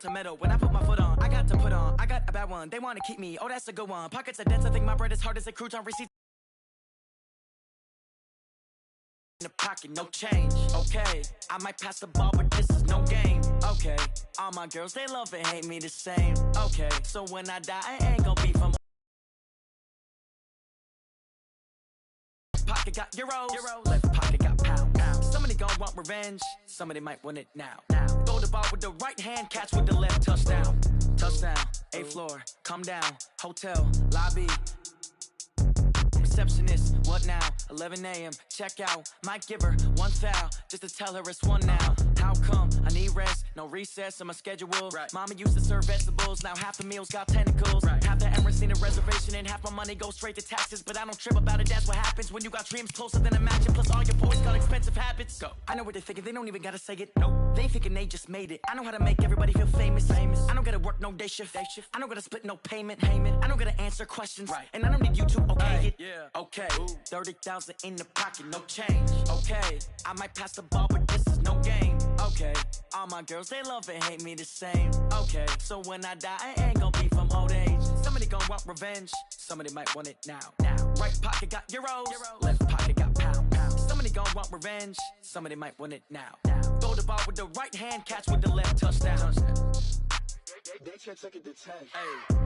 tomato. When I put my foot on, I got to put on. I got a bad one. They want to keep me. Oh, that's a good one. Pockets are dense. I think my bread is hard as a crouton. Receipts in the pocket, no change. Okay, I might pass the ball, but this is no game. Okay, all my girls, they love and hate me the same. Okay, so when I die, I ain't gonna be from. Pocket got euros, left pocket got pounds. Somebody gon' want revenge, somebody might want it now. Throw the ball with the right hand, catch with the left, touchdown. Touchdown, 8th floor, come down, hotel, lobby. Receptionist, what now? 11 a.m. check out. Might give her one foul just to tell her it's one now. How come? I need rest, no recess in my schedule. Right. Mama used to serve vegetables, now half the meals got tentacles. Right. Half the Emirates need a reservation and half my money goes straight to taxes. But I don't trip about it, that's what happens when you got dreams closer than a mansion. Plus all your boys got expensive habits. Go. I know what they're thinking, they don't even gotta say it. Nope. They thinking they just made it. I know how to make everybody feel famous. I don't gotta work no day shift. I don't gotta split no payment. I don't gotta answer questions. Right. And I don't need you to okay it. Yeah. Okay, 30,000 in the pocket, no change. Okay, I might pass the ball, but this is no game. Okay, all my girls, they love and hate me the same. Okay, so when I die, I ain't gonna be from old age. Somebody gon' want revenge, somebody might want it now. Right pocket got euros, left pocket got pounds. Somebody gon' want revenge, somebody might want it now. Throw the ball with the right hand, catch with the left, touchdown. They can't take it to 10. Hey.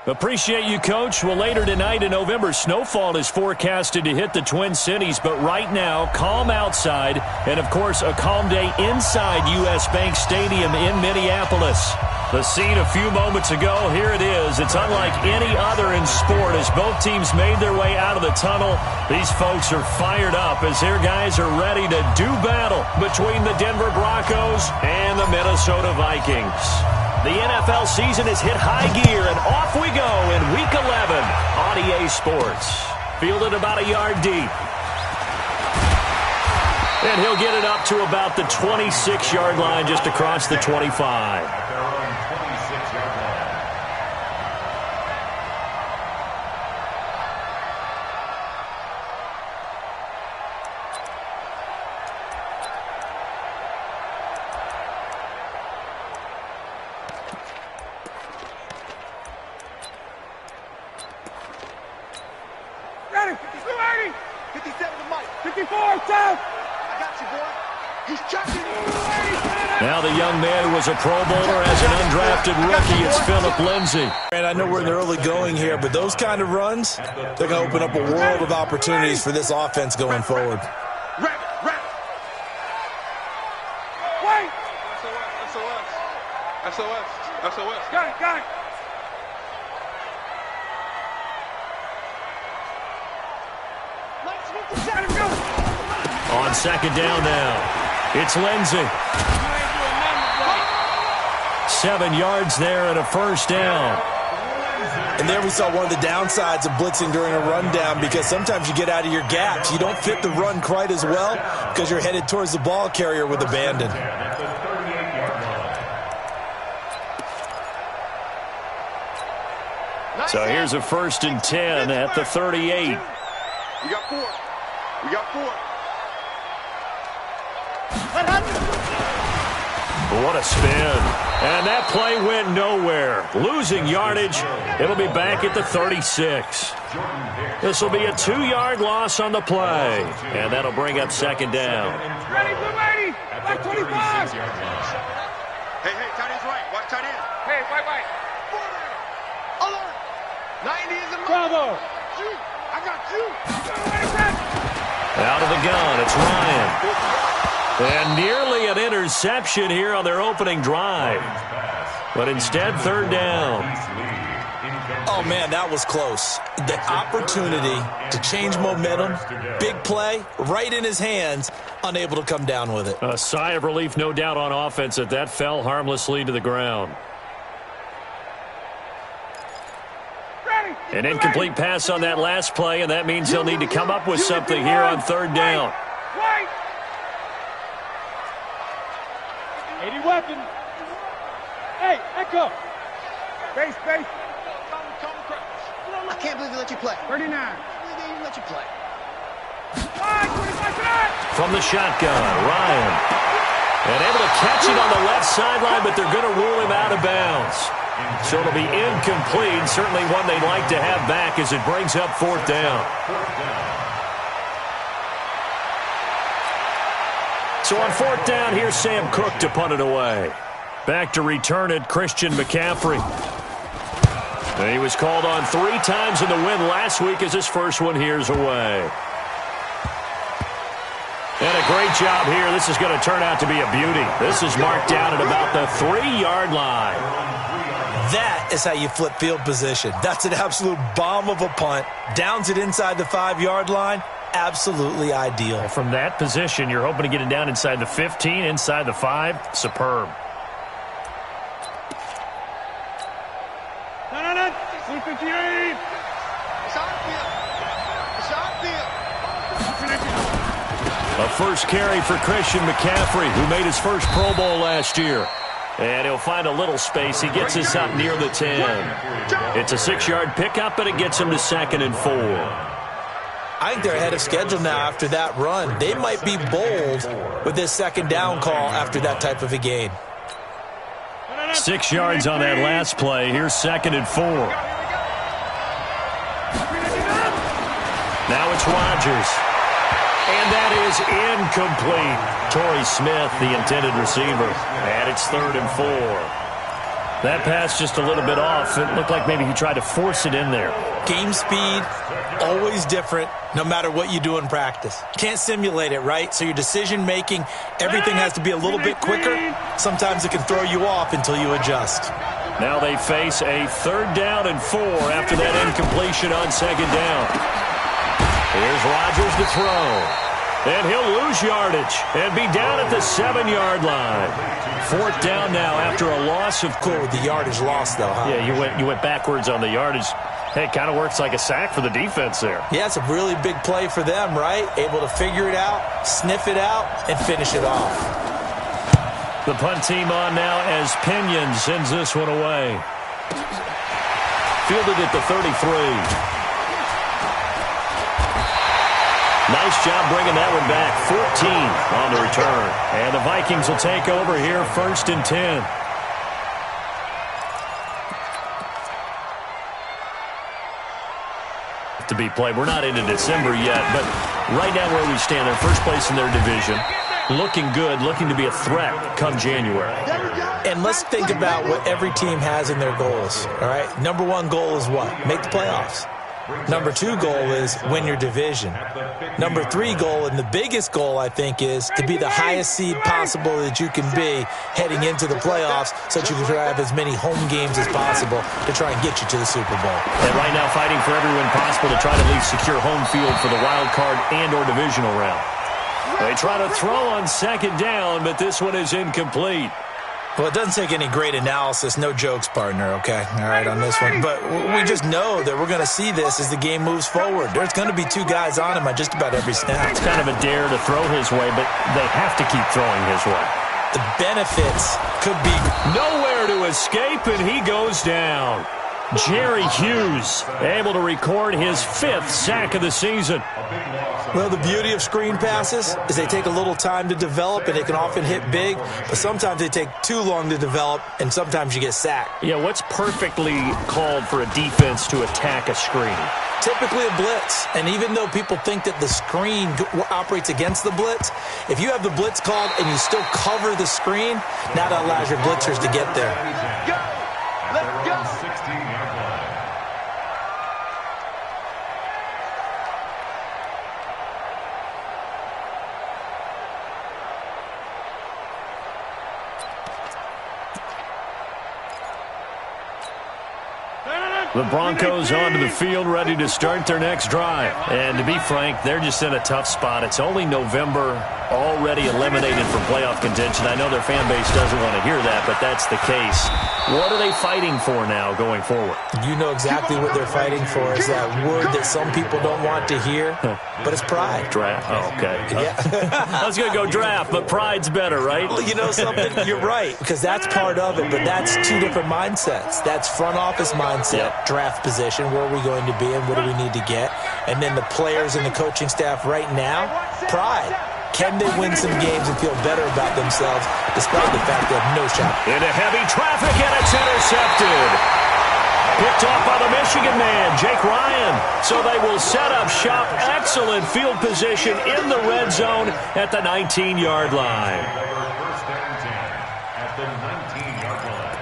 Appreciate you, Coach. Well, later tonight in November, snowfall is forecasted to hit the Twin Cities, but right now, calm outside, and of course, a calm day inside U.S. Bank Stadium in Minneapolis. The scene a few moments ago, here it is. It's unlike any other in sport as both teams made their way out of the tunnel. These folks are fired up as their guys are ready to do battle between the Denver Broncos and the Minnesota Vikings. The NFL season has hit high gear, and off we go in Week 11 on EA Sports. Fielded about a yard deep. And he'll get it up to about the 26-yard line just across the 25. Ready, 280, 57 to Mike, 54, down. I got you, boy. He's checking. Now the young man who was a Pro Bowler as an undrafted rookie, it's Phillip Lindsay. And I know we're in the early going here, but those kind of runs, they're going to open up a world of opportunities for this offense going forward. Wait. SOS. Got it. On second down now, it's Lindsay. 7 yards there and a first down. And there we saw one of the downsides of blitzing during a rundown, because sometimes you get out of your gaps. You don't fit the run quite as well because you're headed towards the ball carrier with abandon. So here's a 1st and 10 at the 38. We got four. What a spin. And that play went nowhere. Losing yardage. It'll be back at the 36. This will be a 2-yard loss on the play. And that'll bring up second down. Ready, blue 80, white 25. Hey, tight end's right. Watch tight end. Hey, white. 40. Alert. 90 is in the Bravo. I got you. Out of the gun, it's Ryan. And nearly an interception here on their opening drive. But instead, 3rd down. Oh, man, that was close. The opportunity to change momentum, big play, right in his hands, unable to come down with it. A sigh of relief, no doubt, on offense that fell harmlessly to the ground. An incomplete pass on that last play, and that means he'll need to come up with something here on 3rd down. 80 weapon. Hey, echo. Base. I can't believe they let you play. 39. I can't believe they even let you play. 25 to that. from the shotgun. Ryan. And able to catch it on the left sideline, but they're going to rule him out of bounds. So it'll be incomplete. Certainly one they'd like to have back as it brings up 4th down. So on 4th down, here's Sam Cook to punt it away. Back to return it, Christian McCaffrey. And he was called on 3 times in the win last week as his first one here's away. And a great job here. This is going to turn out to be a beauty. This is marked down at about the 3-yard line. That is how you flip field position. That's an absolute bomb of a punt. Downs it inside the 5-yard line. Absolutely ideal. From that position, you're hoping to get it down inside the 15, inside the 5. Superb. A first carry for Christian McCaffrey, who made his first Pro Bowl last year. And he'll find a little space. He gets us up near the 10. It's a 6-yard pickup, but it gets him to 2nd and 4. I think they're ahead of schedule now after that run. They might be bold with this 2nd down call after that type of a gain. 6 yards on that last play. Here's 2nd and 4. Now it's Rodgers. And that is incomplete. Torrey Smith, the intended receiver. And it's 3rd and 4. That pass just a little bit off. It looked like maybe he tried to force it in there. Game speed, always different, no matter what you do in practice. Can't simulate it, right? So your decision-making, everything has to be a little bit quicker. Sometimes it can throw you off until you adjust. Now they face a 3rd down and 4 after that incompletion on 2nd down. Here's Rodgers to throw. And he'll lose yardage and be down at the 7-yard line. 4th down now after a loss of... Cool with the yardage loss, though, huh? Yeah, you went backwards on the yardage. Hey, it kind of works like a sack for the defense there. Yeah, it's a really big play for them, right? Able to figure it out, sniff it out, and finish it off. The punt team on now as Pinion sends this one away. Fielded at the 33. Nice job bringing that one back. 14 on the return. And the Vikings will take over here, 1st and 10. To be played. We're not into December yet, but right now where we stand, they're first place in their division. Looking good, looking to be a threat come January. And let's think about what every team has in their goals, all right? Number 1 goal is what? Make the playoffs. Number 2 goal is win your division. Number 3 goal, and the biggest goal, I think, is to be the highest seed possible that you can be heading into the playoffs so that you can have as many home games as possible to try and get you to the Super Bowl. And right now fighting for every win possible to try to at least secure home field for the wild card and or divisional round. They try to throw on 2nd down, but this one is incomplete. Well, it doesn't take any great analysis. No jokes, partner, okay? All right, on this one. But we just know that we're going to see this as the game moves forward. There's going to be 2 guys on him on just about every snap. It's kind of a dare to throw his way, but they have to keep throwing his way. The benefits could be nowhere to escape, and he goes down. Jerry Hughes able to record his 5th sack of the season. Well, the beauty of screen passes is they take a little time to develop, and they can often hit big, but sometimes they take too long to develop, and sometimes you get sacked. Yeah, what's perfectly called for a defense to attack a screen? Typically a blitz, and even though people think that the screen operates against the blitz, if you have the blitz called and you still cover the screen, now that allows your blitzers to get there. Let's go. The Broncos onto the field, ready to start their next drive. And to be frank, they're just in a tough spot. It's only November, already eliminated from playoff contention. I know their fan base doesn't want to hear that, but that's the case. What are they fighting for now going forward? You know exactly what they're fighting for. Is that word that some people don't want to hear, but it's pride. Draft. Oh, okay. Yeah. I was going to go draft, but pride's better, right? Well, you know something? You're right, because that's part of it, but that's 2 different mindsets. That's front office mindset, draft position, where are we going to be and what do we need to get? And then the players and the coaching staff right now, pride. Can they win some games and feel better about themselves despite the fact they have no shot? Into heavy traffic, and it's intercepted. Picked off by the Michigan man, Jake Ryan. So they will set up shop. Excellent field position in the red zone at the 19-yard line. First down 10 at the 19-yard line.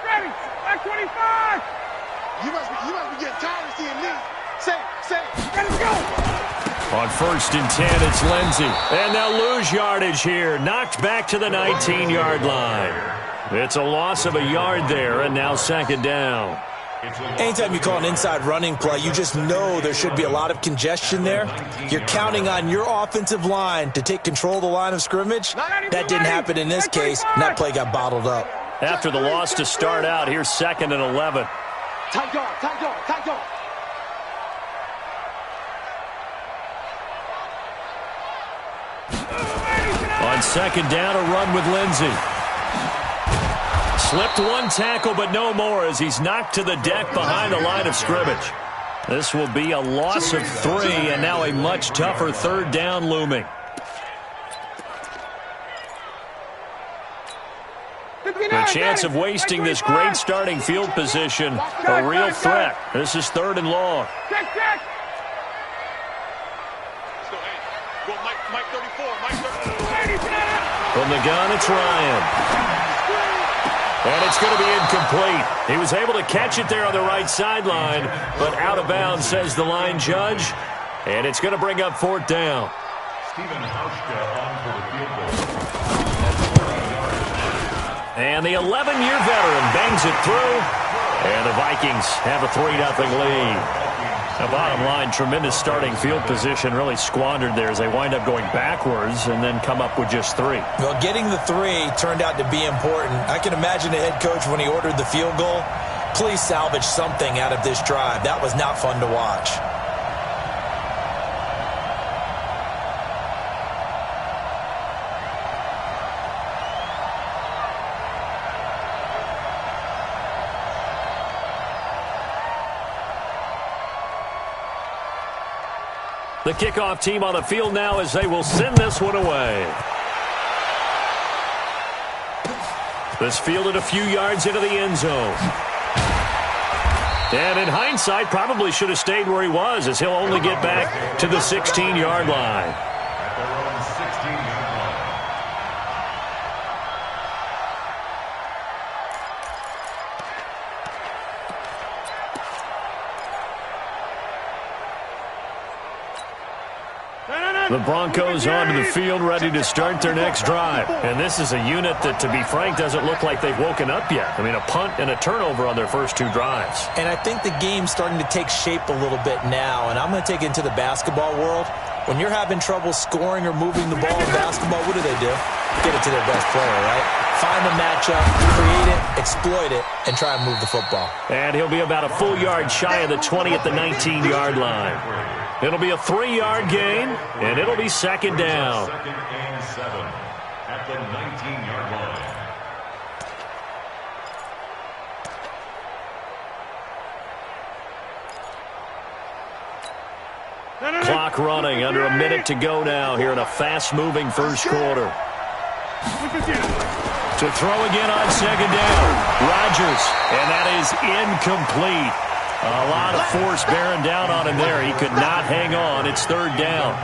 Ready, back 25. You must be getting tired of seeing this. Say, let's go. On 1st and 10, it's Lindsey. And they'll lose yardage here. Knocked back to the 19-yard line. It's a loss of a yard there, and now 2nd down. Anytime you call an inside running play, you just know there should be a lot of congestion there. You're counting on your offensive line to take control of the line of scrimmage. That didn't happen in this case, and that play got bottled up. After the loss to start out, here's 2nd and 11. Tight guard. On 2nd down, a run with Lindsey. Slipped one tackle, but no more as he's knocked to the deck behind the line of scrimmage. This will be a loss of 3, and now a much tougher 3rd down looming. The chance of wasting this great starting field position, a real threat. This is 3rd and long. Check. Mike 34, Mike 34. From the gun, it's Ryan. And it's going to be incomplete. He was able to catch it there on the right sideline, but out of bounds, says the line judge. And it's going to bring up 4th down. Stephen Hauschka on for the field goal. And the 11-year veteran bangs it through. And the Vikings have a 3-0 lead. Now, bottom line, tremendous starting field position really squandered there as they wind up going backwards and then come up with just 3. Well, getting the 3 turned out to be important. I can imagine the head coach when he ordered the field goal. Please salvage something out of this drive. That was not fun to watch. The kickoff team on the field now as they will send this one away. This fielded a few yards into the end zone. And in hindsight, probably should have stayed where he was as he'll only get back to the 16-yard line. At their own 16-yard line. The Broncos onto the field, ready to start their next drive. And this is a unit that, to be frank, doesn't look like they've woken up yet. I mean, a punt and a turnover on their first 2 drives. And I think the game's starting to take shape a little bit now, and I'm going to take it into the basketball world. When you're having trouble scoring or moving the ball in basketball, what do? Get it to their best player, right? Find the matchup, create it, exploit it, and try and move the football. And he'll be about a full yard shy of the 20 at the 19-yard line. It'll be a 3-yard gain, and it'll be 2nd down. 2nd and 7 at the 19-yard line. Clock running, under a minute to go now here in a fast-moving first quarter. To throw again on 2nd down. Rodgers, and that is incomplete. A lot of force bearing down on him there. He could not hang on. It's 3rd down.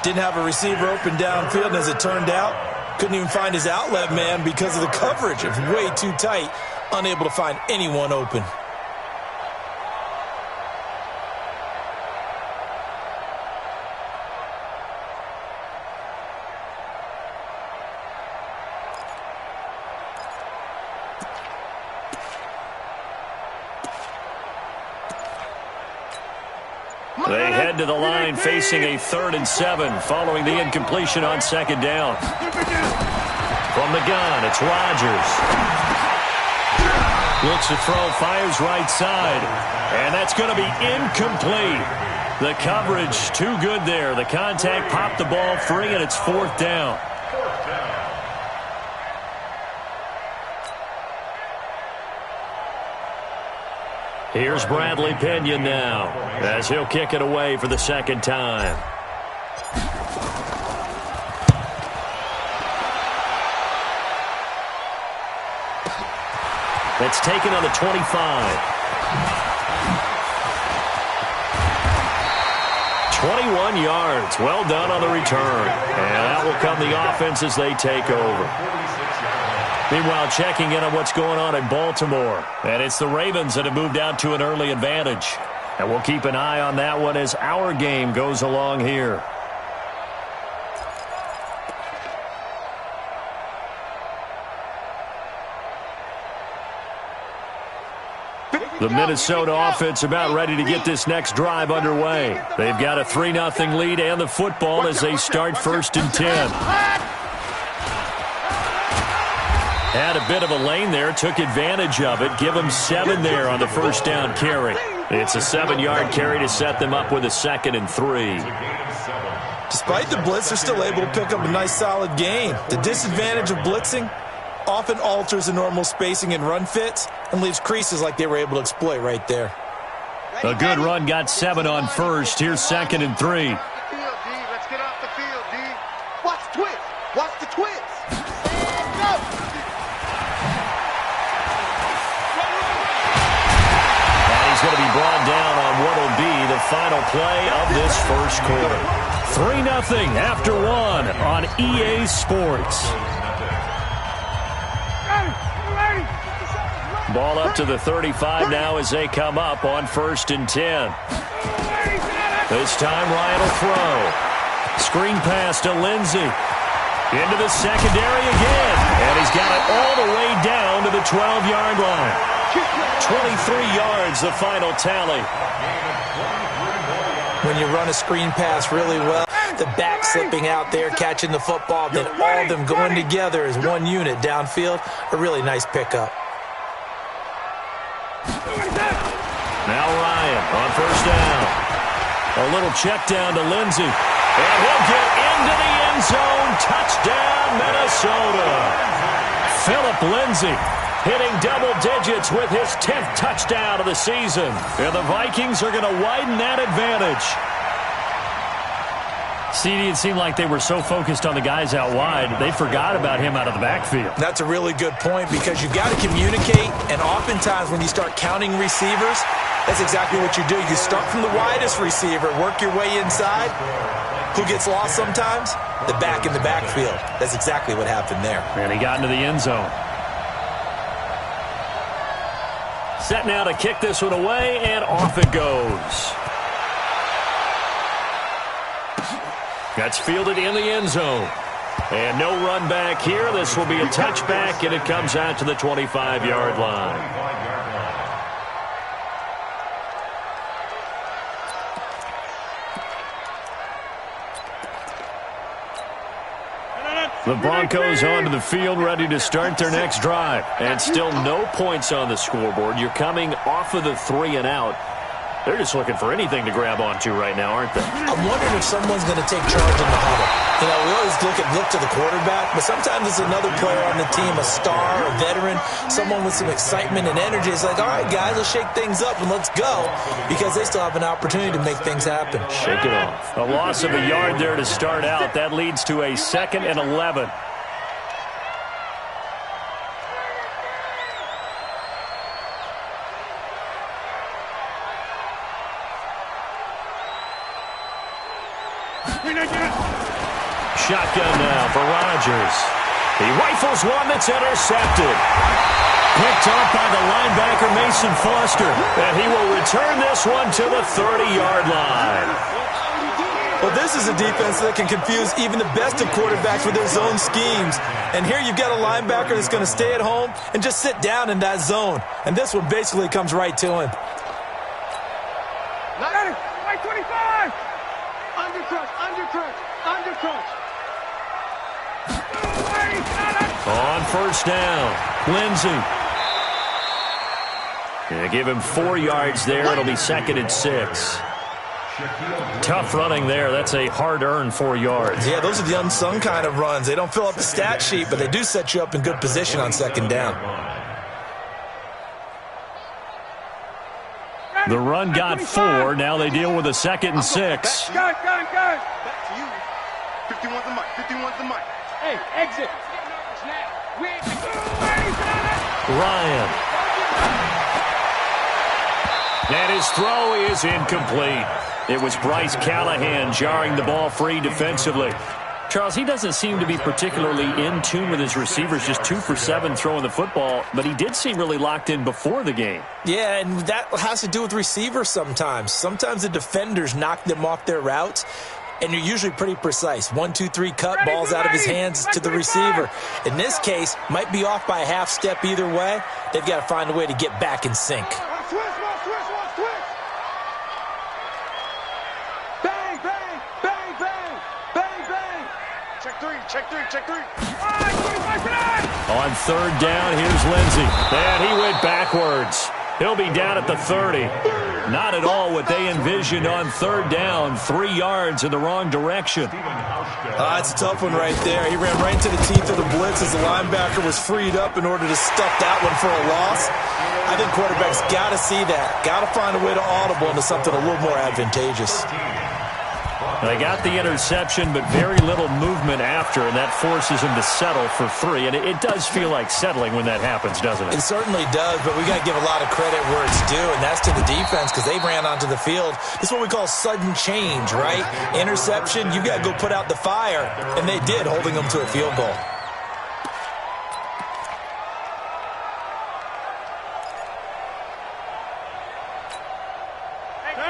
Didn't have a receiver open downfield, and as it turned out, couldn't even find his outlet man because of the coverage. It was way too tight, unable to find anyone open. They head to the line facing a 3rd and 7 following the incompletion on 2nd down. From the gun, it's Rodgers. Looks to throw, fires right side. And that's going to be incomplete. The coverage too good there. The contact popped the ball free, and it's 4th down. Here's Bradley Pinion now, as he'll kick it away for the second time. It's taken on the 25. 21 yards. Well done on the return. And out will come the offense as they take over. Meanwhile, checking in on what's going on in Baltimore. And it's the Ravens that have moved out to an early advantage. And we'll keep an eye on that one as our game goes along here. The Minnesota offense about ready to get this next drive underway. They've got a 3-0 lead and the football as they start 1st and 10. Had a bit of a lane there, took advantage of it. Give them 7 there on the first down carry. It's a 7-yard carry to set them up with a 2nd and 3. Despite the blitz, they're still able to pick up a nice solid gain. The disadvantage of blitzing often alters the normal spacing and run fits and leaves creases like they were able to exploit right there. A good run, got 7 on first. Here's 2nd and 3. Let's get off the field, D. Watch the twist. Watch the twist. Go. And he's going to be brought down on what will be the final play of this first quarter. 3-0 after 1 on EA Sports. Ball up to the 35 now as they come up on 1st and 10. This time Ryan will throw. Screen pass to Lindsey. Into the secondary again. And he's got it all the way down to the 12-yard line. 23 yards, the final tally. When you run a screen pass really well, the back slipping out there, catching the football, then all of them going together as one unit downfield, a really nice pickup. Now Ryan on 1st down. A little check down to Lindsey. And he'll get into the end zone. Touchdown, Minnesota. Phillip Lindsey hitting double digits with his 10th touchdown of the season. And the Vikings are going to widen that advantage. CD, it seemed like they were so focused on the guys out wide, they forgot about him out of the backfield. That's a really good point because you've got to communicate, and oftentimes when you start counting receivers, that's exactly what you do. You start from the widest receiver, work your way inside. Who gets lost sometimes? The back in the backfield. That's exactly what happened there. And he got into the end zone. Set now to kick this one away, and off it goes. That's fielded in the end zone. And no run back here. This will be a touchback, and it comes out to the 25-yard line. The Broncos onto the field, ready to start their next drive. And still no points on the scoreboard. You're coming off of the 3 and out. They're just looking for anything to grab onto right now, aren't they? I'm wondering if someone's going to take charge in the huddle. You know, we always look to the quarterback, but sometimes it's another player on the team, a star, a veteran, someone with some excitement and energy. It's like, all right, guys, let's shake things up and let's go, because they still have an opportunity to make things happen. Shake it off. A loss of a yard there to start out. That leads to a 2nd and 11. Shotgun now for Rodgers. He rifles one that's intercepted. Picked up by the linebacker Mason Foster. And he will return this one to the 30-yard line. Well, this is a defense that can confuse even the best of quarterbacks with their zone schemes. And here you've got a linebacker that's going to stay at home and just sit down in that zone. And this one basically comes right to him. Right 25! Undercrush! On 1st down, Lindsey. Yeah, give him 4 yards there. It'll be 2nd and 6. Tough running there. That's a hard-earned 4 yards. Yeah, those are the unsung kind of runs. They don't fill up the stat sheet, but they do set you up in good position on 2nd down. The run got 4. Now they deal with a 2nd and 6. Gun. Back to you. 51's the mic. 51's the mic. Hey, exit. Ryan. And his throw is incomplete. It was Bryce Callahan jarring the ball free defensively. Charles, he doesn't seem to be particularly in tune with his receivers, just 2 for 7 throwing the football, but he did seem really locked in before the game. Yeah, and that has to do with receivers sometimes. Sometimes the defenders knock them off their routes, and you're usually pretty precise. 1, 2, 3 cut, balls out of his hands to the receiver. In this case, might be off by a half step either way. They've got to find a way to get back in sync. Watch twist. Bang. Check three. On 3rd down, here's Lindsey. And he went backwards. He'll be down at the 30. Not at all what they envisioned on 3rd down. 3 yards in the wrong direction. It's a tough one right there. He ran right into the teeth of the blitz as the linebacker was freed up in order to stuff that one for a loss. I think quarterbacks got to see that. Got to find a way to audible into something a little more advantageous. They got the interception, but very little movement after, and that forces him to settle for 3. And it does feel like settling when that happens, doesn't it? It certainly does, but we got to give a lot of credit where it's due, and that's to the defense because they ran onto the field. This is what we call sudden change, right? Interception, you got to go put out the fire, and they did, holding them to a field goal.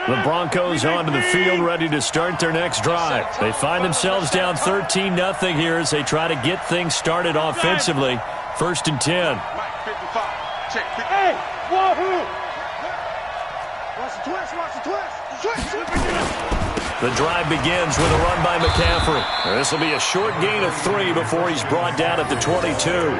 The Broncos onto the field, ready to start their next drive. They find themselves down 13-0 here as they try to get things started offensively. 1st and 10. Mike 55. Check 50. Hey, wahoo! Watch the twist. The drive begins with a run by McCaffrey. This will be a short gain of 3 before he's brought down at the 22.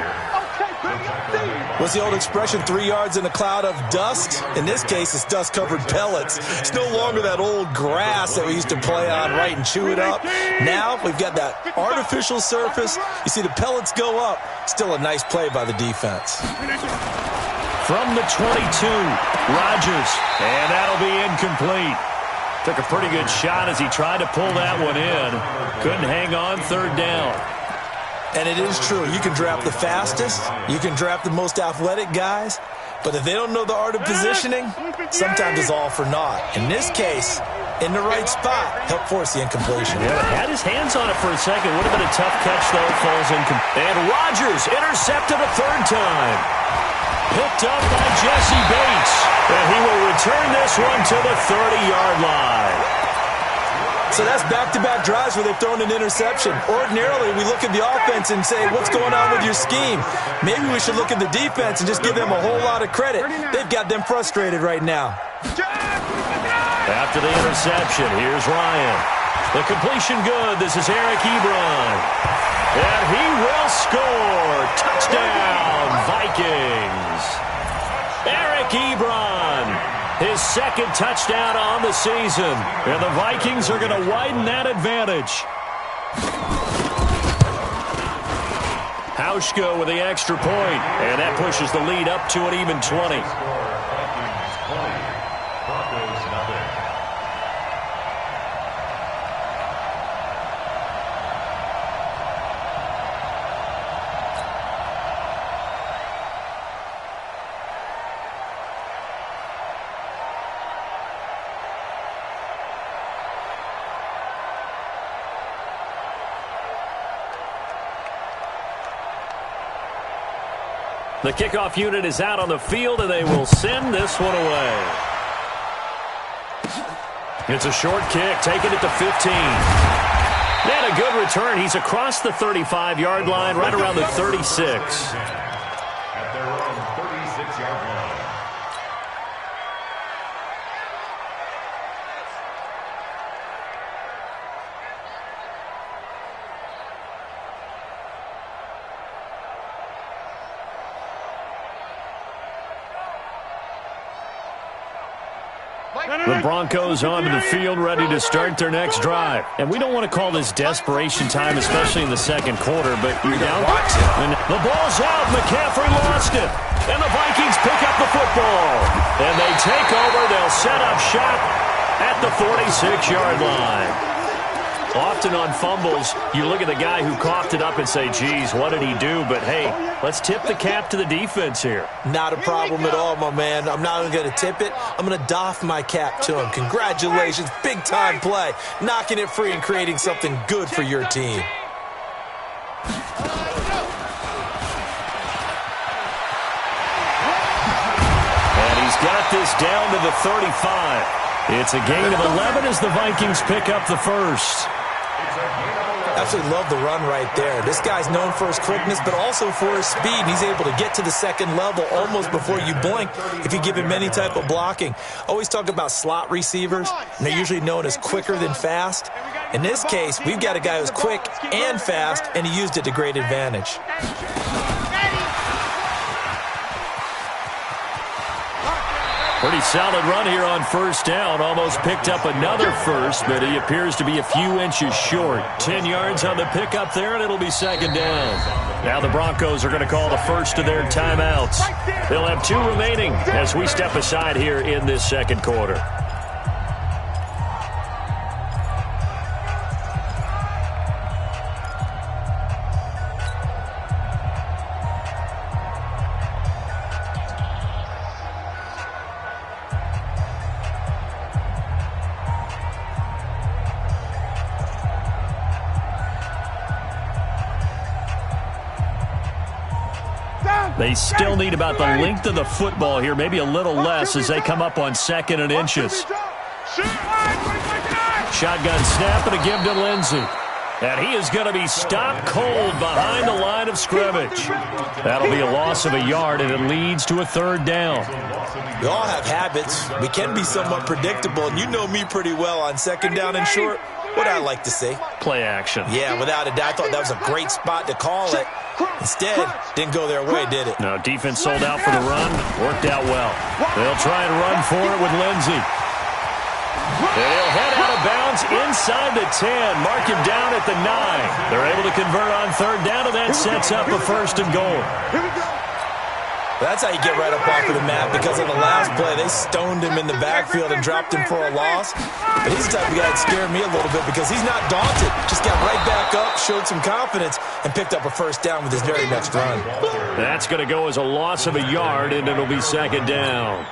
What's the old expression, 3 yards in a cloud of dust? In this case, it's dust-covered pellets. It's no longer that old grass that we used to play on, right, and chew it up. Now we've got that artificial surface. You see the pellets go up. Still a nice play by the defense. From the 22, Rodgers, and that'll be incomplete. Took a pretty good shot as he tried to pull that one in. Couldn't hang on 3rd down. And it is true. You can draft the fastest. You can draft the most athletic guys. But if they don't know the art of positioning, sometimes it's all for naught. In this case, in the right spot, helped force the incompletion. Yeah, had his hands on it for a second. Would have been a tough catch, though. Falls incomplete. And Rodgers intercepted a 3rd time. Picked up by Jesse Bates. And he will return this one to the 30-yard line. So that's back-to-back drives where they've thrown an interception. Ordinarily, we look at the offense and say, what's going on with your scheme? Maybe we should look at the defense and just give them a whole lot of credit. They've got them frustrated right now. After the interception, here's Ryan. The completion good. This is Eric Ebron. And he will score. Touchdown, Vikings. Eric Ebron. His 2nd touchdown on the season. And the Vikings are going to widen that advantage. Hauschka with the extra point. And that pushes the lead up to an even 20. The kickoff unit is out on the field, and they will send this one away. It's a short kick, taking it to 15. And a good return. He's across the 35-yard line, right around the 36. At their own 36-yard line. The Broncos onto the field, ready to start their next drive. And we don't want to call this desperation time, especially in the 2nd quarter, but you're down. And the ball's out. McCaffrey lost it. And the Vikings pick up the football. And they take over. They'll set up shop at the 46-yard line. Often on fumbles, you look at the guy who coughed it up and say, geez, what did he do? But, hey, let's tip the cap to the defense here. Not a problem at all, my man. I'm not even going to tip it. I'm going to doff my cap to him. Congratulations. Big-time play. Knocking it free and creating something good for your team. And he's got this down to the 35. It's a gain of 11 as the Vikings pick up the first. Absolutely love the run right there. This guy's known for his quickness, but also for his speed. And he's able to get to the second level almost before you blink if you give him any type of blocking. Always talk about slot receivers, and they're usually known as quicker than fast. In this case, we've got a guy who's quick and fast, and he used it to great advantage. Pretty solid run here on first down. Almost picked up another first, but he appears to be a few inches short. 10 yards on the pickup there, and it'll be second down. Now the Broncos are going to call the first of their timeouts. They'll have 2 remaining as we step aside here in this second quarter. They still need about the length of the football here, maybe a little less as they come up on 2nd and inches. Shotgun snap and a give to Lindsey. And he is going to be stopped cold behind the line of scrimmage. That'll be a loss of a yard, and it leads to a 3rd down. We all have habits. We can be somewhat predictable, and you know me pretty well on 2nd down and short. What I like to see. Play action. Yeah, without a doubt. I thought that was a great spot to call it. Instead, didn't go their way, did it? No, defense sold out for the run. Worked out well. They'll try and run for it with Lindsey. And he'll head out of bounds inside the 10. Mark him down at the 9. They're able to convert on 3rd down, and that sets up a 1st and goal. That's how you get right up off of the map, because on the last play, they stoned him in the backfield and dropped him for a loss. But he's the type of guy that scared me a little bit because he's not daunted. Just got right back up, showed some confidence, and picked up a 1st down with his very next run. That's going to go as a loss of a yard, and it'll be 2nd down.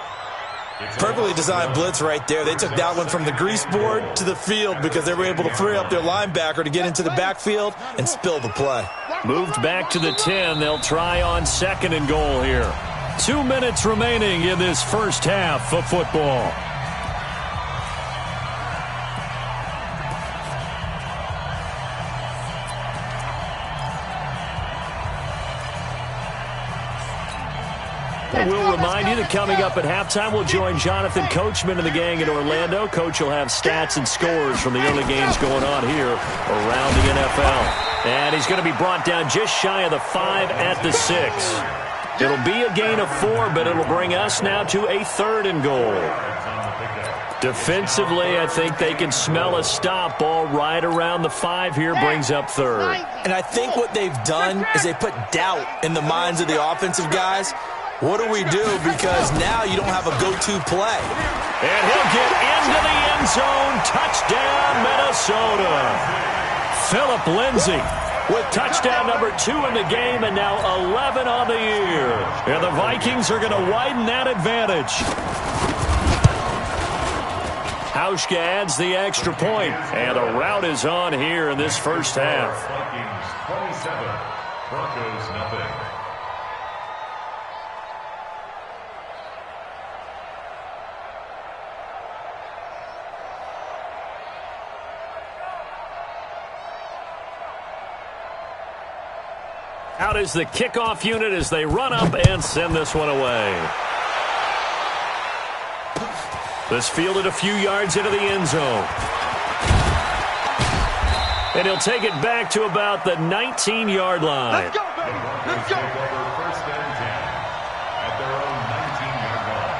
Perfectly designed blitz right there. They took that one from the grease board to the field because they were able to free up their linebacker to get into the backfield and spill the play. Moved back to the 10. They'll try on 2nd and goal here. 2 minutes remaining in this first half of football. We'll remind you that coming up at halftime, we'll join Jonathan Coachman and the gang in Orlando. Coach will have stats and scores from the early games going on here around the NFL. And he's going to be brought down just shy of the 5 at the 6. It'll be a gain of 4, but it'll bring us now to a 3rd and goal. Defensively, I think they can smell a stop. Ball right around the 5 here, brings up 3rd. And I think what they've done is they put doubt in the minds of the offensive guys. What do we do? Because now you don't have a go-to play. And he'll get into the end zone. Touchdown, Minnesota. Phillip Lindsay with touchdown number 2 in the game, and now 11 on the year. And the Vikings are going to widen that advantage. Hauschka adds the extra point, and a rout is on here in this first half. Vikings 27, Broncos nothing. Out is the kickoff unit as they run up and send this one away. This fielded a few yards into the end zone. And he'll take it back to about the 19-yard line. Let's go, baby. Let's go. First and 10 at their own 19-yard line.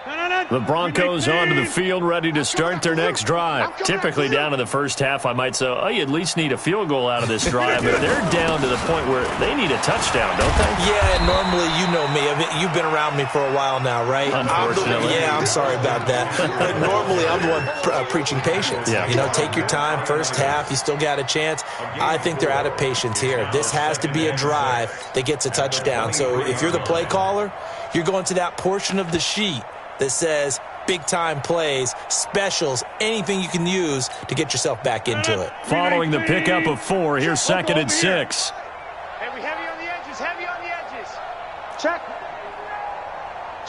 The Broncos onto the field, ready to start their next drive. Typically down in the first half, I might say, oh, you at least need a field goal out of this drive, but they're down to the point where they need a touchdown, don't they? Yeah, normally, you know me. I mean, you've been around me for a while now, right? Unfortunately. I'm sorry about that. But normally, I'm the one preaching patience. Yeah. You know, take your time. First half, you still got a chance. I think they're out of patience here. This has to be a drive that gets a touchdown. So if you're the play caller, you're going to that portion of the sheet that says big-time plays, specials, anything you can use to get yourself back into it. Following the pickup of 4, here's 2nd and 6. Heavy on the edges, heavy on the edges. Check.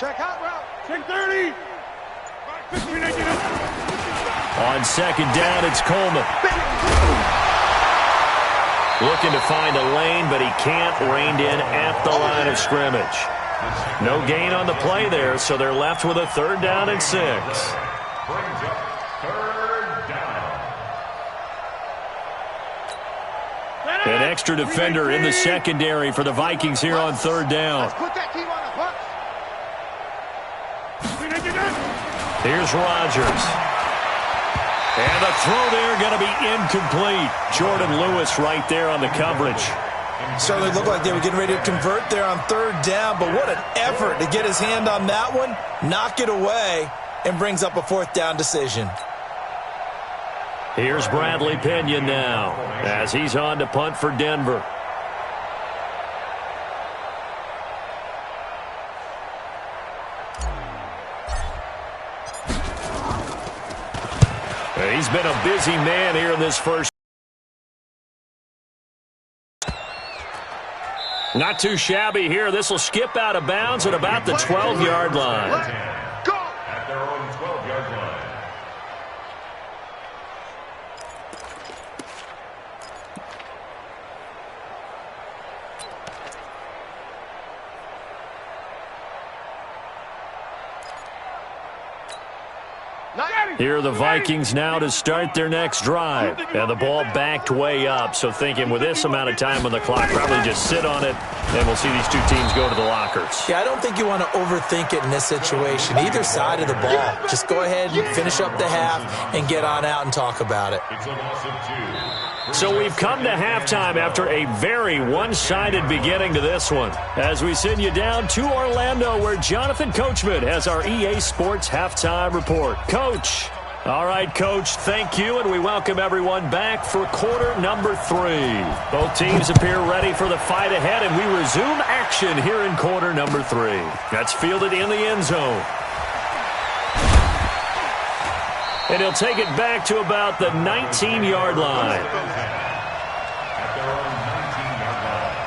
Check hot route. Check 30. On 2nd down, it's Coleman. Looking to find a lane, but he can't. Reined in at the line of scrimmage. No gain on the play there, so they're left with a 3rd down and 6. Brings up 3rd down. An extra defender in the secondary for the Vikings here on 3rd down. Let's put that team on the hooks. Here's Rodgers. And the throw there going to be incomplete. Jordan Lewis right there on the coverage. Certainly looked like they were getting ready to convert there on 3rd down, but what an effort to get his hand on that one, knock it away, and brings up a 4th down decision. Here's Bradley Pinion now as he's on to punt for Denver. He's been a busy man here in this first. Not too shabby here. This will skip out of bounds at about the 12-yard line. Go! At their own 12-yard line. Here are the Vikings now to start their next drive. And the ball backed way up, so thinking with this amount of time on the clock, probably just sit on it, and we'll see these two teams go to the lockers. Yeah, I don't think you want to overthink it in this situation. Either side of the ball. Just go ahead and finish up the half and get on out and talk about it. It's a loss of 2. So we've come to halftime after a very one-sided beginning to this one. As we send you down to Orlando, where Jonathan Coachman has our EA Sports Halftime Report. Coach. All right, Coach, thank you, and we welcome everyone back for quarter number 3. Both teams appear ready for the fight ahead, and we resume action here in quarter number 3. That's fielded in the end zone. And he'll take it back to about the 19-yard line. At their own 19-yard line.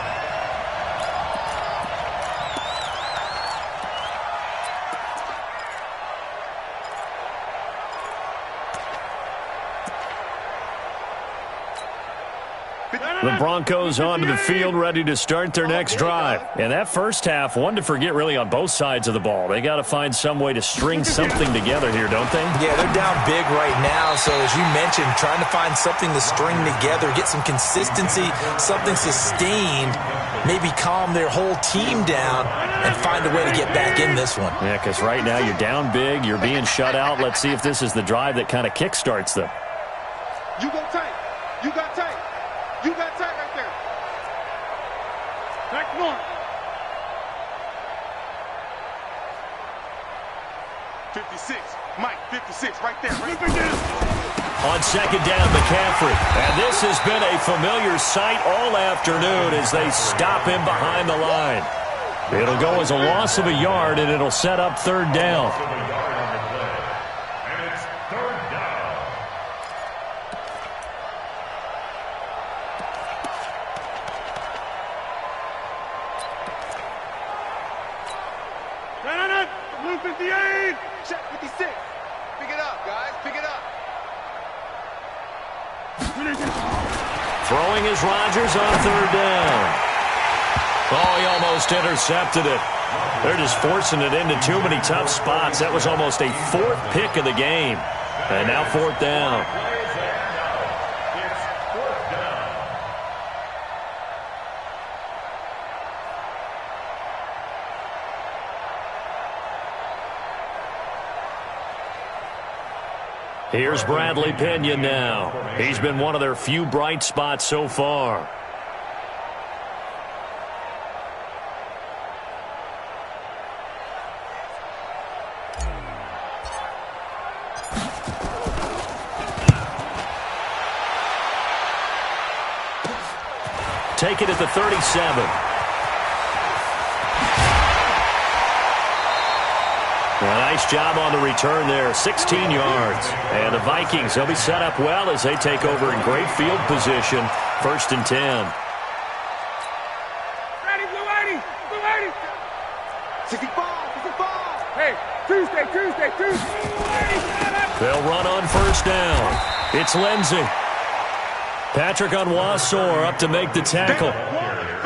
The Broncos onto the field, ready to start their next drive. And that first half, one to forget really on both sides of the ball. They got to find some way to string something together here, don't they? Yeah, they're down big right now. So as you mentioned, trying to find something to string together, get some consistency, something sustained, maybe calm their whole team down and find a way to get back in this one. Yeah, because right now you're down big, you're being shut out. Let's see if this is the drive that kind of kickstarts them. You go tight. You got tight. You got tight right there. Back north. 56. Mike, 56 right there. Right there. On second down, McCaffrey. And this has been a familiar sight all afternoon as they stop him behind the line. It'll go as a loss of a yard, and it'll set up 3rd down. And it's 3rd down. Blue 58. Check 56. Pick it up, guys. Pick it up. Throwing is Rodgers on 3rd down. Oh, he almost intercepted it. They're just forcing it into too many tough spots. That was almost a 4th pick of the game. And now 4th down. It's 4th down. Here's Bradley Pinion now. He's been one of their few bright spots so far. Take it at the 37. A nice job on the return there, 16 yards. And the Vikings, they'll be set up well as they take over in great field position, 1st and 10. Ready, blue 80, blue 80. 65, 65. Hey, Tuesday. They'll run on 1st down. It's Lindsey. Patrick Onwuasor up to make the tackle.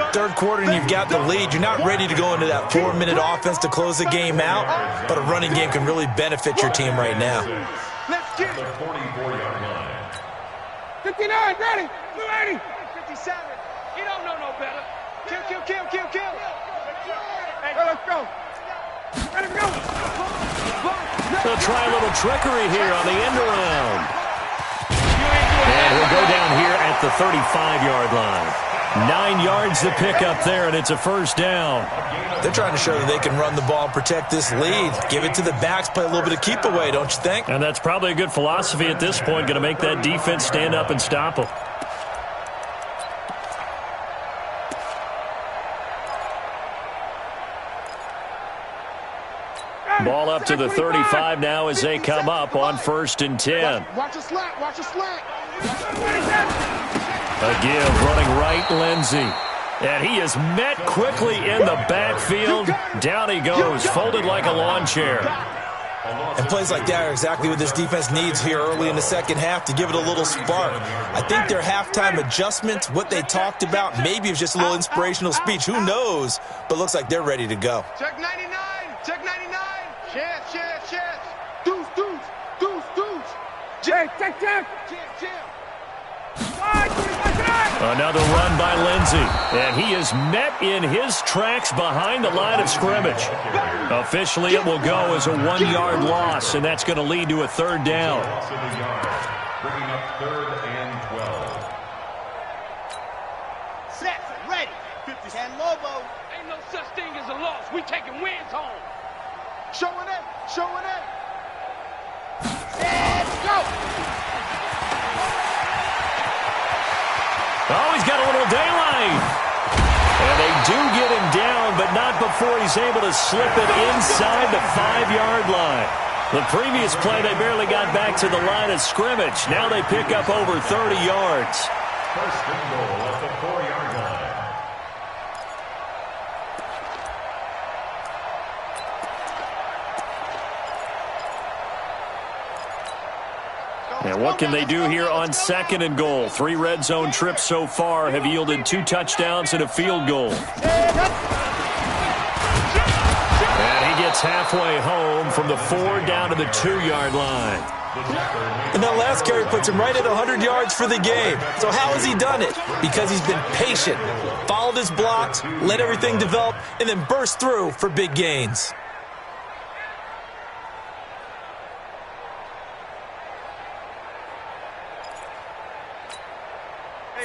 Third quarter and you've got the lead. You're not ready to go into that 4-minute offense to close the game out, but a running game can really benefit your team right now. Let's get The it. 44-yard line. 59, ready, blue 80. 57. You don't know no better. Kill. Hey, let's go. Ready to go. They'll try a little trickery here on the end around. And we'll go down here at the 35-yard line. 9 yards to pick up there, and it's a 1st down. They're trying to show that they can run the ball and protect this lead. Give it to the backs, play a little bit of keep away, don't you think? And that's probably a good philosophy at this point, going to make that defense stand up and stop them. Ball up to the 35 now as they come up on 1st and 10. Watch a slack. A give running right, Lindsey. And he is met quickly in the backfield. Down he goes, folded like a lawn chair. And plays like that are exactly what this defense needs here early in the second half to give it a little spark. I think their halftime adjustment, what they talked about, maybe it was just a little inspirational speech. Who knows? But looks like they're ready to go. Check 99. Chance. Deuce. Check. Another run by Lindsey. And he is met in his tracks behind the line of scrimmage. Officially, it will go as a 1-yard loss, and that's going to lead to a 3rd down. Loss of a yard, bringing up 3rd and 12. Set. Ready. 10 Lobo. Ain't no such thing as a loss. We taking wins home. Showing it. Set, go. Oh, he's got a little daylight. And they do get him down, but not before he's able to slip it inside the 5-yard line. The previous play, they barely got back to the line of scrimmage. Now they pick up over 30 yards. 1st and goal at the 4-yard line. And what can they do here on 2nd and goal? 3 red zone trips so far have yielded 2 touchdowns and a field goal. And he gets halfway home from the 4 down to the 2-yard line. And that last carry puts him right at 100 yards for the game. So how has he done it? Because he's been patient, followed his blocks, let everything develop, and then burst through for big gains.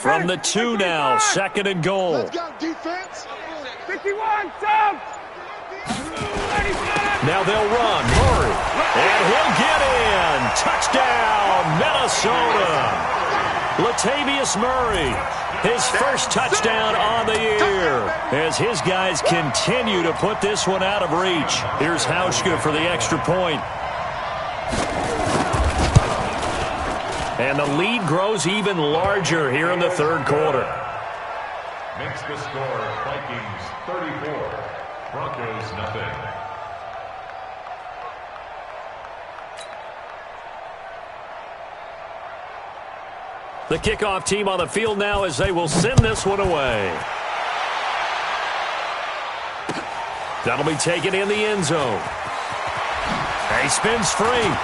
From the 2 now, 2nd and goal. Let's go, defense. 51, sub. Now they'll run. Murray. And he'll get in. Touchdown, Minnesota. Latavius Murray. His first touchdown on the year as his guys continue to put this one out of reach. Here's Hauschka for the extra point. And the lead grows even larger here in the 3rd quarter. Makes the score Vikings 34, Broncos nothing. The kickoff team on the field now as they will send this one away. That'll be taken in the end zone. He spins free.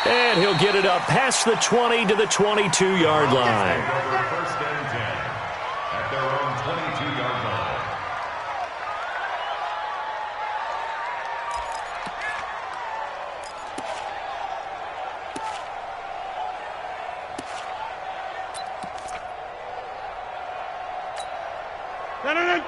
And he'll get it up past the 20 to the 22-yard line. 1st and 10 at their own 22-yard line.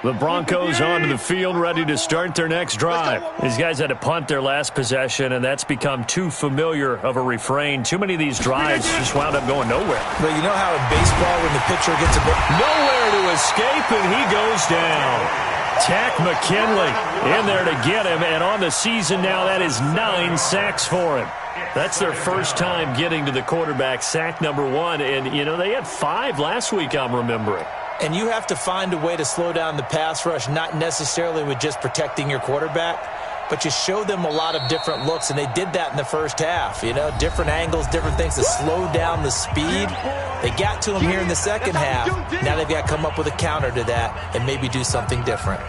The Broncos onto the field, ready to start their next drive. These guys had to punt their last possession, and that's become too familiar of a refrain. Too many of these drives just wound up going nowhere. But you know how in baseball when the pitcher gets a bit... Nowhere to escape, and he goes down. Tack McKinley in there to get him, and on the season now, that is 9 sacks for him. That's their first time getting to the quarterback, sack number 1, and, you know, they had 5 last week, I'm remembering. And you have to find a way to slow down the pass rush, not necessarily with just protecting your quarterback, but you show them a lot of different looks, and they did that in the first half. You know, different angles, different things to slow down the speed. They got to him here in the second half. Now they've got to come up with a counter to that and maybe do something different.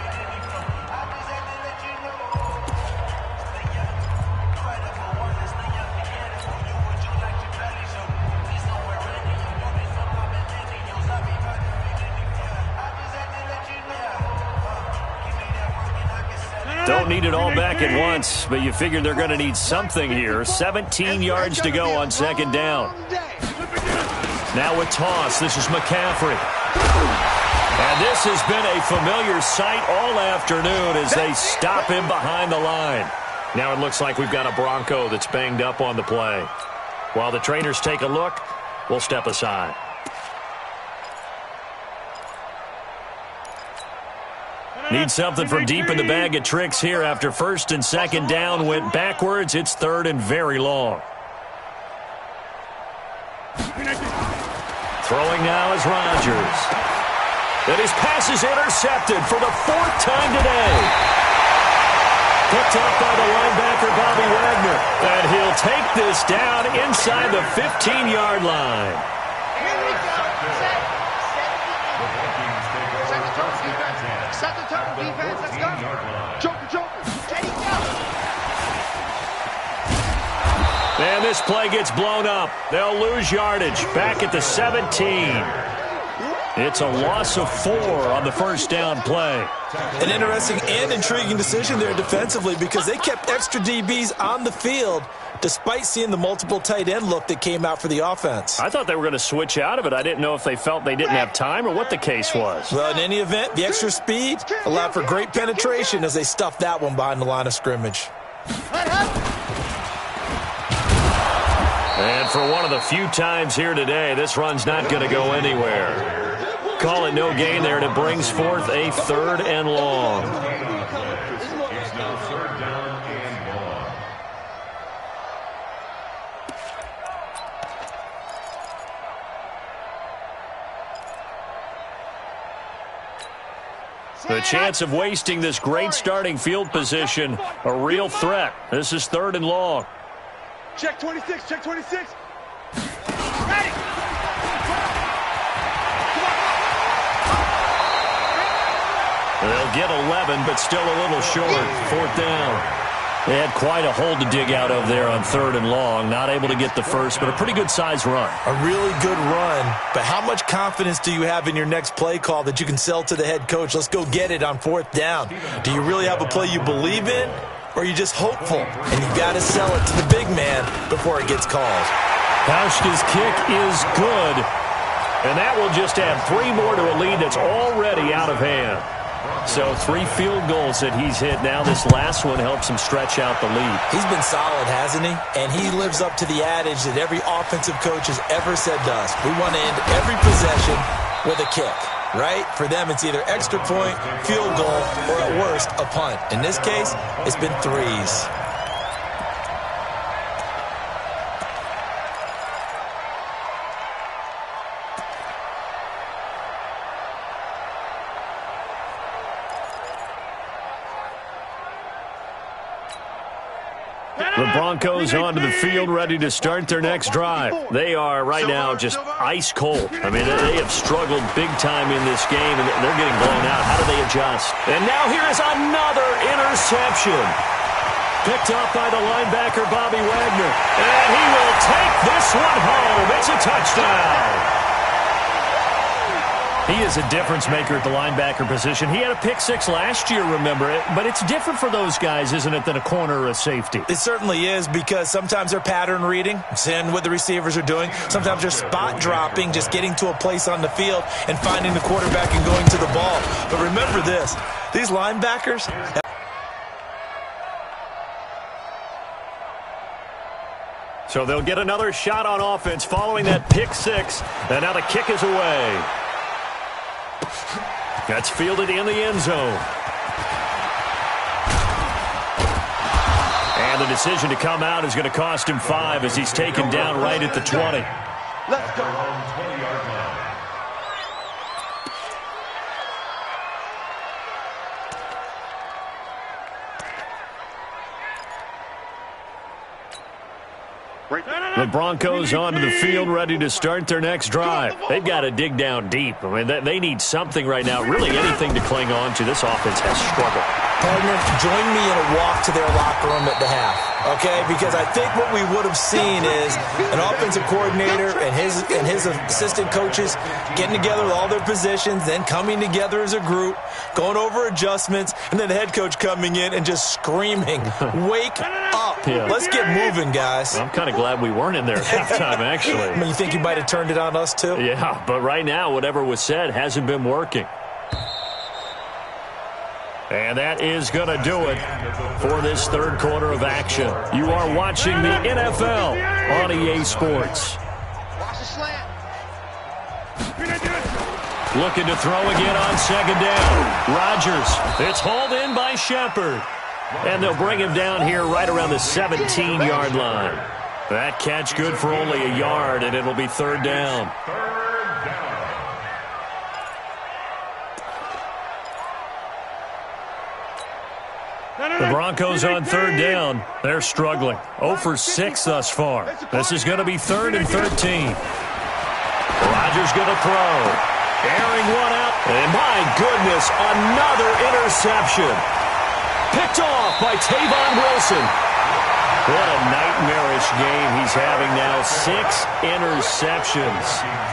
Don't need it all back at once, but you figure they're going to need something here. 17 yards to go on second down. Now with toss, this is McCaffrey. And this has been a familiar sight all afternoon as they stop him behind the line. Now it looks like we've got a Bronco that's banged up on the play. While the trainers take a look, we'll step aside. Need something from deep in the bag of tricks here after first and second down went backwards. It's third and very long. Throwing now is Rodgers. And his pass is intercepted for the 4th time today. Picked up by the linebacker, Bobby Wagner. And he'll take this down inside the 15-yard line. Set the turn, defense, let's go. Joker. And this play gets blown up. They'll lose yardage. Back at the 17. It's a loss of 4 on the first down play. An interesting and intriguing decision there defensively because they kept extra DBs on the field despite seeing the multiple tight end look that came out for the offense. I thought they were going to switch out of it. I didn't know if they felt they didn't have time or what the case was. Well, in any event, the extra speed allowed for great penetration as they stuffed that one behind the line of scrimmage. And for one of the few times here today, this run's not going to go anywhere. Call it no gain there, and it brings forth a 3rd and long. It's now 3rd down and long. The chance of wasting this great starting field position, a real threat. This is 3rd and long. Check 26, check 26. They'll get 11, but still a little short. 4th down. They had quite a hole to dig out of there on 3rd and long. Not able to get the first, but a pretty good-sized run. A really good run, but how much confidence do you have in your next play call that you can sell to the head coach? Let's go get it on 4th down. Do you really have a play you believe in, or are you just hopeful? And you've got to sell it to the big man before it gets called. Hauschka's kick is good, and that will just add 3 more to a lead that's already out of hand. So 3 field goals that he's hit now. This last one helps him stretch out the lead. He's been solid, hasn't he? And he lives up to the adage that every offensive coach has ever said to us. We want to end every possession with a kick, right? For them, it's either extra point, field goal, or at worst, a punt. In this case, it's been 3s. The Broncos onto the field, ready to start their next drive. They are right now just ice cold. I mean, they have struggled big time in this game, and they're getting blown out. How do they adjust? And now here is another interception. Picked up by the linebacker, Bobby Wagner. And he will take this one home. It's a touchdown. He is a difference maker at the linebacker position. He had a pick six last year, remember it, but it's different for those guys, isn't it, than a corner or a safety? It certainly is, because sometimes they're pattern reading, seeing what the receivers are doing. Sometimes they're spot dropping, just getting to a place on the field and finding the quarterback and going to the ball. But remember this, these linebackers... So they'll get another shot on offense following that pick six, and now the kick is away. That's fielded in the end zone. And the decision to come out is going to cost him 5 as he's taken down right at the 20. Let's go. 20-yard line. The Broncos onto the field, ready to start their next drive. They've got to dig down deep. I mean, they need something right now, really anything to cling on to. This offense has struggled. Partner, join me in a walk to their locker room at the half, okay? Because I think what we would have seen is an offensive coordinator and his assistant coaches getting together with all their positions, then coming together as a group, going over adjustments, and then the head coach coming in and just screaming, "Wake up. Yeah. Let's get moving, guys." I'm kind of glad we weren't in there at halftime, actually. I mean, you think you might have turned it on us, too? Yeah, but right now, whatever was said hasn't been working. And that is going to do it for this third quarter of action. You are watching the NFL on EA Sports. Watch the slant. Looking to throw again on second down. Rodgers. It's hauled in by Shepard. And they'll bring him down here right around the 17-yard line. That catch good for only a yard, and it'll be third down. The Broncos on third down. They're struggling. 0 for 6 thus far. This is going to be 3rd and 13. Rodgers going to throw. Airing one out. And my goodness, another interception. Picked off by Tavon Wilson. What a nightmarish game he's having now. 6 interceptions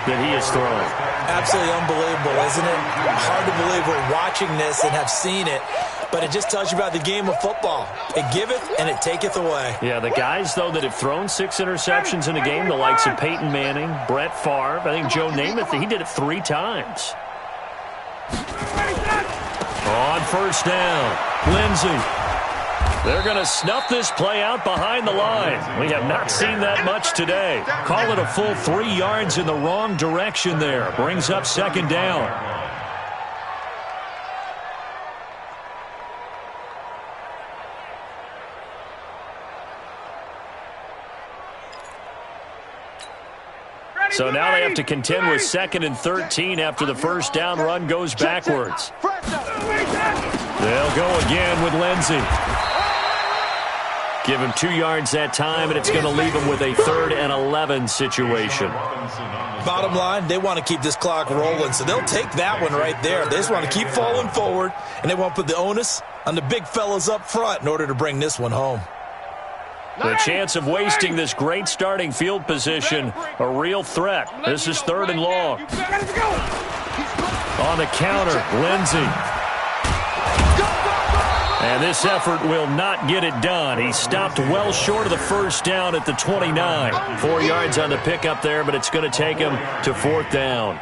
that he has thrown. Absolutely unbelievable, isn't it? Hard to believe we're watching this and have seen it. But it just tells you about the game of football. It giveth and it taketh away. Yeah, the guys, though, that have thrown 6 interceptions in a game, the likes of Peyton Manning, Brett Favre, I think Joe Namath, he did it 3 times. On first down, Lindsey. They're going to snuff this play out behind the line. We have not seen that much today. Call it a full 3 yards in the wrong direction there. Brings up second down. So now they have to contend with 2nd and 13 after the first down run goes backwards. They'll go again with Lindsey. Give him 2 yards that time, and it's going to leave him with a 3rd and 11 situation. Bottom line, they want to keep this clock rolling, so they'll take that one right there. They just want to keep falling forward, and they want to put the onus on the big fellas up front in order to bring this one home. The chance of wasting this great starting field position, a real threat. This is 3rd and long. On the counter, Lindsey. And this effort will not get it done. He stopped well short of the first down at the 29. 4 yards on the pickup there, but it's going to take him to 4th down.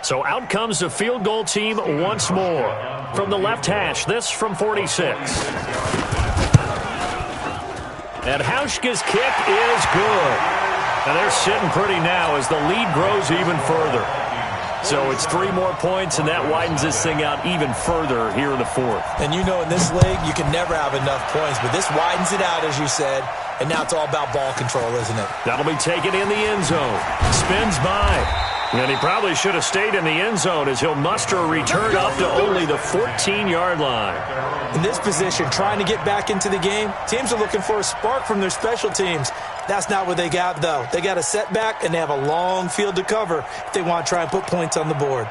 So out comes the field goal team once more. From the left hash, this from 46. And Hauschka's kick is good. And they're sitting pretty now as the lead grows even further. So it's 3 more points, and that widens this thing out even further here in the 4th. And you know in this league, you can never have enough points, but this widens it out, as you said, and now it's all about ball control, isn't it? That'll be taken in the end zone. Spins by. And he probably should have stayed in the end zone as he'll muster a return up to only the 14-yard line. In this position, trying to get back into the game, teams are looking for a spark from their special teams. That's not what they got, though. They got a setback, and they have a long field to cover if they want to try and put points on the board.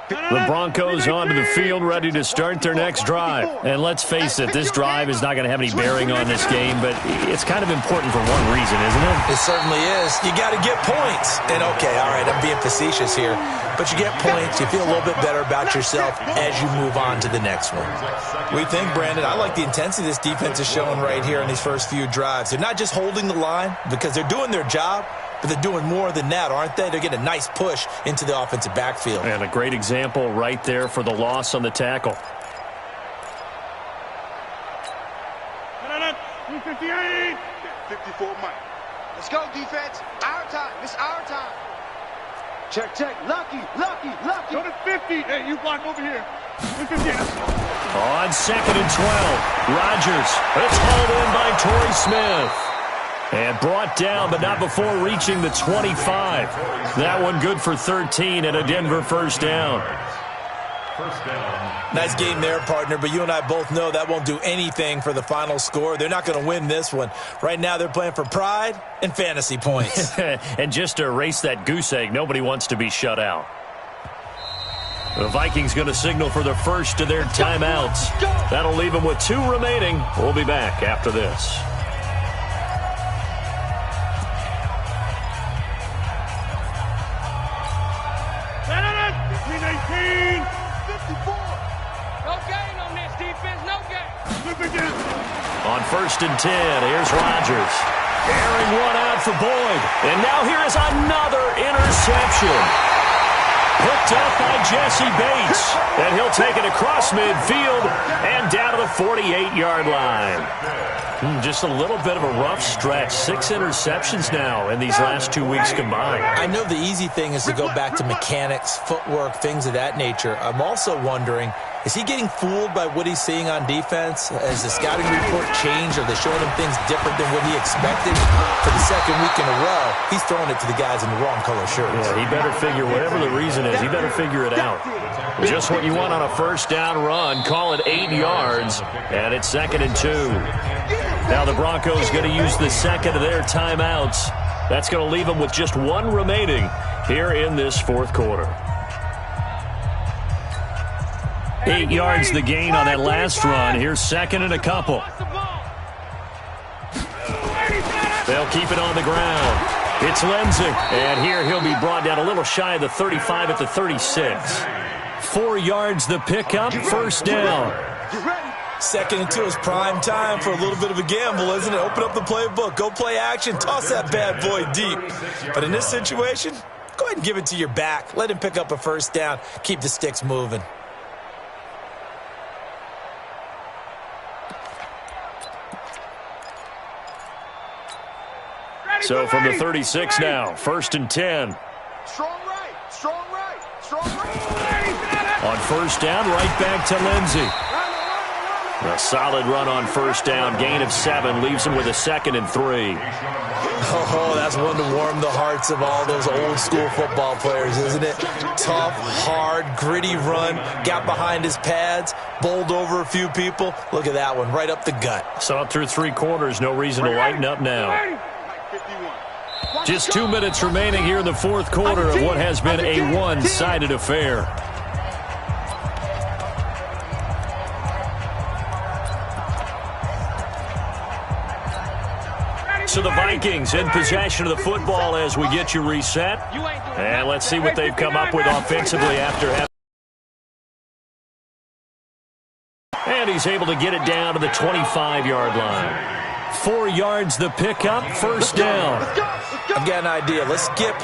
The Broncos onto the field, ready to start their next drive. And let's face it, this drive is not going to have any bearing on this game, but it's kind of important for one reason, isn't it? It certainly is. You got to get points. And, okay, all right, I'm being facetious here, but you get points, you feel a little bit better about yourself as you move on to the next one. We think, Brandon, I like the intensity this defense is showing right here in these first few drives. They're not just holding the line because they're doing their job, but they're doing more than that, aren't they? They're getting a nice push into the offensive backfield. And a great example right there for the loss on the tackle. 54 Mike. Let's go, defense. Our time. It's our time. Check, check. Lucky. Go to 50. Hey, you block over here. On 2nd and 12, Rodgers. It's hauled in by Torrey Smith. And brought down, but not before reaching the 25. That one good for 13 and a Denver first down. Nice game there, partner, but you and I both know that won't do anything for the final score. They're not going to win this one. Right now they're playing for pride and fantasy points. And just to erase that goose egg, nobody wants to be shut out. The Vikings going to signal for the first of their timeouts. That'll leave them with 2 remaining. We'll be back after this. On 1st and 10, here's Rodgers. Airing one out for Boyd. And now here is another interception. Picked up by Jesse Bates. And he'll take it across midfield and down to the 48-yard line. Just a little bit of a rough stretch. 6 interceptions now in these last 2 weeks combined. I know the easy thing is to go back to mechanics, footwork, things of that nature. I'm also wondering, is he getting fooled by what he's seeing on defense? Has the scouting report changed? Are they showing him things different than what he expected? For the 2nd week in a row, he's throwing it to the guys in the wrong color shirts. Yeah, he better figure, whatever the reason is, he better figure it out. Just what you want on a first down run. Call it 8 yards, and it's 2nd and 2. Now the Broncos going to use the second of their timeouts. That's going to leave them with just 1 remaining here in this 4th quarter. 8 yards the gain on that last run. Here's 2nd and a couple. They'll keep it on the ground. It's Lindsey. And here he'll be brought down a little shy of the 35 at the 36. 4 yards the pickup, first down. 2nd and 2 is prime time for a little bit of a gamble, isn't it? Open up the playbook, go play action, toss that bad boy deep. But in this situation, go ahead and give it to your back. Let him pick up a first down. Keep the sticks moving. So from the 36 now, 1st and 10. Strong right. On first down, right back to Lindsey. A solid run on first down. Gain of 7 leaves him with a 2nd and 3. Oh, that's one to warm the hearts of all those old school football players, isn't it? Tough, hard, gritty run. Got behind his pads, bowled over a few people. Look at that one, right up the gut. So up through 3 quarters, no reason to lighten up now. Just 2 minutes remaining here in the 4th quarter of what has been a one-sided affair. So the Vikings in possession of the football as we get you reset. And let's see what they've come up with offensively after having. And he's able to get it down to the 25-yard line. 4 yards the pickup, first down. I've got an idea. Let's skip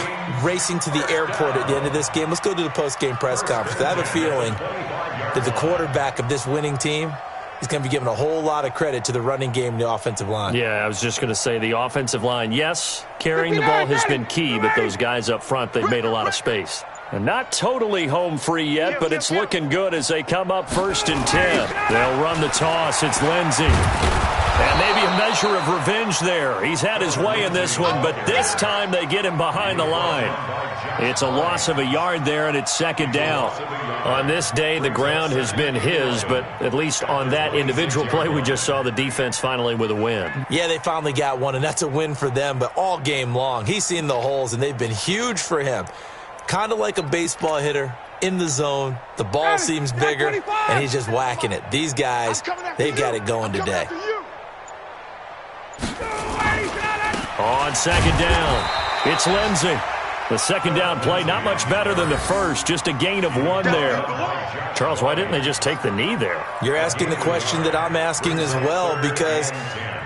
racing to the airport at the end of this game. Let's go to the post-game press conference. I have a feeling that the quarterback of this winning team is going to be giving a whole lot of credit to the running game and the offensive line. Yeah, I was just going to say the offensive line, yes, carrying the ball has been key, but those guys up front, they've made a lot of space. And not totally home free yet, but it's looking good as they come up 1st and 10. They'll run the toss. It's Lindsey. And maybe a measure of revenge there. He's had his way in this one, but this time they get him behind the line. It's a loss of a yard there, and it's 2nd down. On this day, the ground has been his, but at least on that individual play, we just saw the defense finally with a win. Yeah, they finally got one, and that's a win for them, but all game long, he's seen the holes, and they've been huge for him. Kind of like a baseball hitter in the zone. The ball seems bigger, and he's just whacking it. These guys, they've got it going today. On second down, it's Lindsey. The second down play, not much better than the first, just a gain of 1 there. Charles, why didn't they just take the knee there? You're asking the question that I'm asking as well, because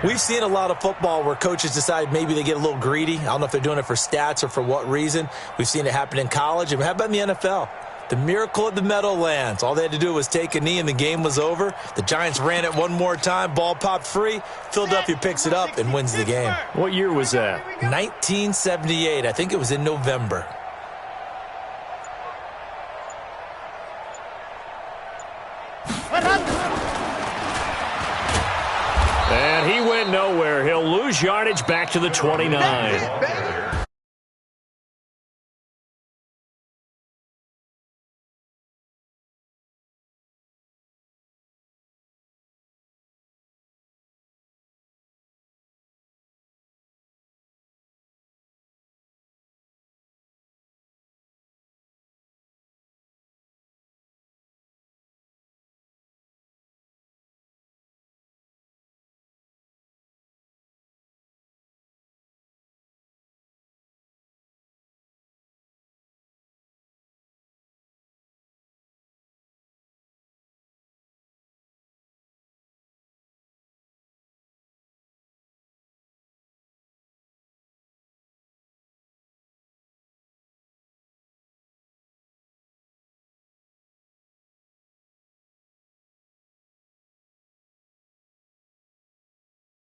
we've seen a lot of football where coaches decide maybe they get a little greedy. I don't know if they're doing it for stats or for what reason. We've seen it happen in college. And how about in the NFL? The miracle of the Meadowlands. All they had to do was take a knee and the game was over. The Giants ran it one more time. Ball popped free. Philadelphia picks it up and wins the game. What year was that? 1978. I think it was in November. And he went nowhere. He'll lose yardage back to the 29.